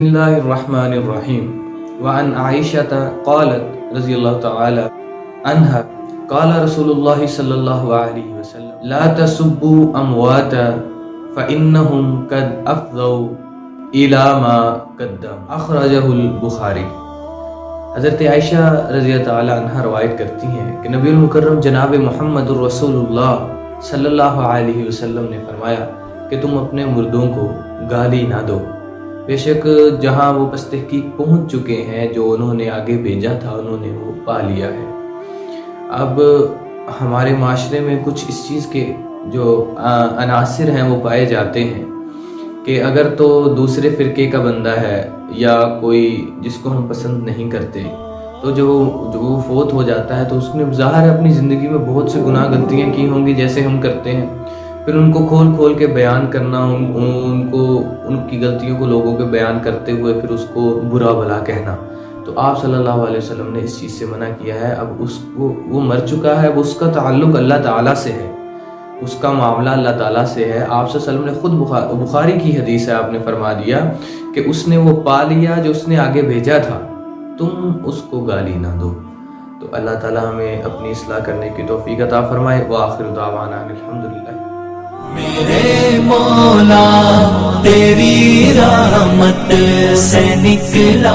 بسم اللہ الرحمن الرحیم وعن عائشة قالت رضی اللہ تعالی عنہا قال رسول اللہ صلی اللہ علیہ وسلم لا تسبوا امواتا فإنهم قد افضوا الى ما قدم اخرجہ البخاری۔ حضرت عائشہ رضی اللہ تعالی عنہ روایت کرتی ہیں کہ نبی المکرم جناب محمد الرسول اللہ صلی اللہ علیہ وسلم نے فرمایا کہ تم اپنے مردوں کو گالی نہ دو، بے شک جہاں وہ پس تحقیق پہنچ چکے ہیں جو انہوں نے آگے بھیجا تھا انہوں نے وہ پا لیا ہے۔ اب ہمارے معاشرے میں کچھ اس چیز کے جو عناصر ہیں وہ پائے جاتے ہیں کہ اگر تو دوسرے فرقے کا بندہ ہے یا کوئی جس کو ہم پسند نہیں کرتے تو جو وہ فوت ہو جاتا ہے تو اس نے ظاہر اپنی زندگی میں بہت سے گناہ غلطیاں کی ہوں گی جیسے ہم کرتے ہیں، پھر ان کو کھول کھول کے بیان کرنا، ان کی غلطیوں کو لوگوں کے بیان کرتے ہوئے پھر اس کو برا بھلا کہنا، تو آپ صلی اللہ علیہ وسلم نے اس چیز سے منع کیا ہے۔ اب وہ مر چکا ہے، اس کا تعلق اللہ تعالیٰ سے ہے، اس کا معاملہ اللہ تعالیٰ سے ہے۔ آپ صلی اللہ علیہ وسلم نے خود بخاری کی حدیث ہے، آپ نے فرما دیا کہ اس نے وہ پا لیا جو اس نے آگے بھیجا تھا، تم اس کو گالی نہ دو۔ تو اللہ تعالیٰ ہمیں اپنی اصلاح کرنے کی توفیق عطا فرمائے۔ وآخر دعوانا الحمدللہ۔ میرے مولا تیری رحمت سے نکلا